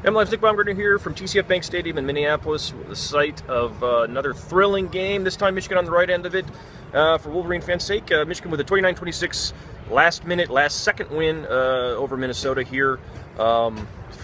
MLive's Nick Baumgartner here from TCF Bank Stadium in Minneapolis, the site of another thrilling game. This time Michigan on the right end of it. For Wolverine fans' sake, Michigan with a 29-26 last-minute, last-second win over Minnesota here.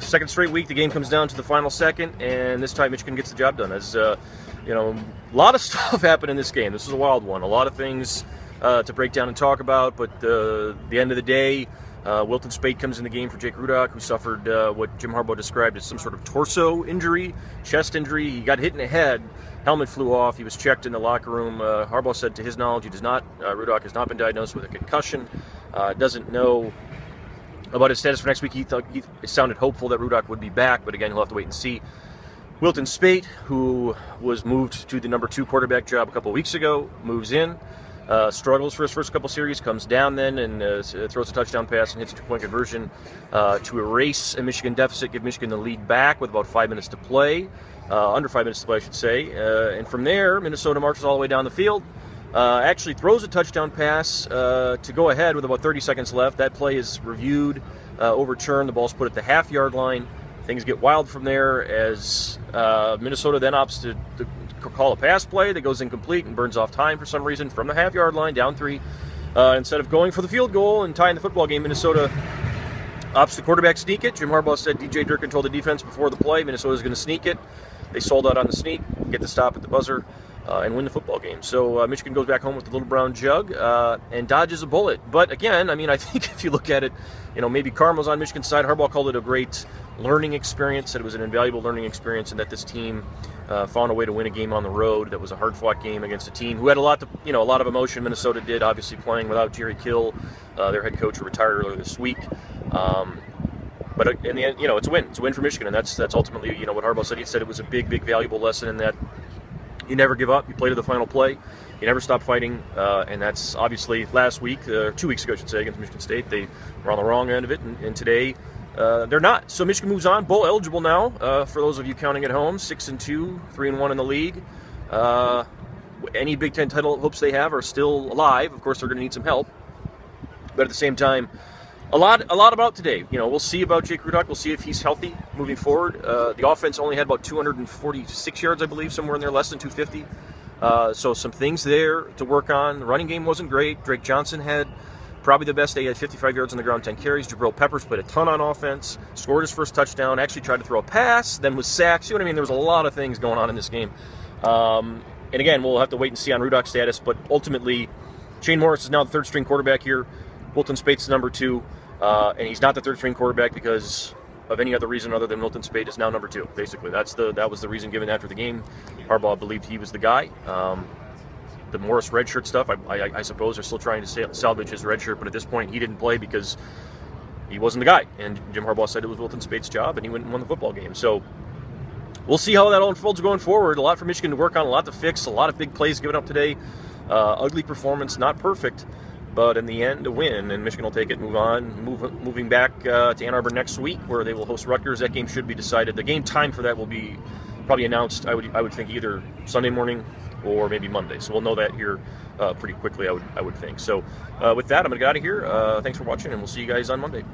Second straight week, the game comes down to the final second, and this time Michigan gets the job done. As you know, a lot of stuff happened in this game. This was a wild one. A lot of things to break down and talk about, but the end of the day, Wilton Speight comes in the game for Jake Rudock, who suffered what Jim Harbaugh described as some sort of torso injury, chest injury. He got hit in the head, helmet flew off, he was checked in the locker room. Harbaugh said to his knowledge Rudock has not been diagnosed with a concussion, doesn't know about his status for next week. He sounded hopeful that Rudock would be back, but again, he'll have to wait and see. Wilton Speight, who was moved to the #2 quarterback job a couple weeks ago, moves in. Struggles for his first couple series, comes down then and throws a touchdown pass and hits a 2-point conversion to erase a Michigan deficit, give Michigan the lead back with about 5 minutes to play, under 5 minutes to play I should say, and from there Minnesota marches all the way down the field, actually throws a touchdown pass to go ahead with about 30 seconds left. That play is reviewed, overturned, the ball's put at the half-yard line. Things get wild from there as Minnesota then opts to call a pass play that goes incomplete and burns off time for some reason from the half-yard line, down 3. Instead of going for the field goal and tying the football game, Minnesota opts the quarterback sneak it. Jim Harbaugh said DJ Durkin told the defense before the play Minnesota's going to sneak it. They sold out on the sneak, get the stop at the buzzer, and win the football game. So Michigan goes back home with the little brown jug and dodges a bullet. But again, I mean, I think if you look at it, you know, maybe karma's on Michigan's side. Harbaugh called it a great learning experience, said it was an invaluable learning experience, and that this team found a way to win a game on the road. That was a hard-fought game against a team who had a lot of emotion. Minnesota did, obviously playing without Jerry Kill, their head coach, who retired earlier this week. But in the end, you know, it's a win. It's a win for Michigan, and that's ultimately, you know, what Harbaugh said. He said it was a big, valuable lesson in that you never give up. You play to the final play. You never stop fighting, and that's obviously last week, 2 weeks ago, I should say, against Michigan State. They were on the wrong end of it, and today they're not. So Michigan moves on, bowl eligible now. For those of you counting at home, 6-2, 3-1 in the league. Any Big Ten title hopes they have are still alive. Of course, they're going to need some help, but at the same time, a lot about today. You know, we'll see about Jake Rudock. We'll see if he's healthy moving forward. The offense only had about 246 yards, I believe, somewhere in there, less than 250. So some things there to work on. The running game wasn't great. Drake Johnson had probably the best day. He had 55 yards on the ground, 10 carries. Jabril Peppers played a ton on offense, scored his first touchdown, actually tried to throw a pass, then was sacked. See what I mean? There was a lot of things going on in this game. And again, we'll have to wait and see on Rudock's status, but ultimately, Shane Morris is now the third-string quarterback here. Wilton Speight's #2, and he's not the third-string quarterback because of any other reason other than Wilton Speight is now #2. Basically, that was the reason given after the game. Harbaugh believed he was the guy. The Morris redshirt stuff, I suppose, they're still trying to salvage his redshirt, but at this point, he didn't play because he wasn't the guy. And Jim Harbaugh said it was Wilton Speight's job, and he went and won the football game. So we'll see how that all unfolds going forward. A lot for Michigan to work on, a lot to fix, a lot of big plays given up today. Ugly performance, not perfect, but in the end, a win, and Michigan will take it, move on, moving back to Ann Arbor next week, where they will host Rutgers. That game should be decided. The game time for that will be probably announced, I would think, either Sunday morning or maybe Monday. So we'll know that here pretty quickly, I would think. So with that, I'm going to get out of here. Thanks for watching, and we'll see you guys on Monday.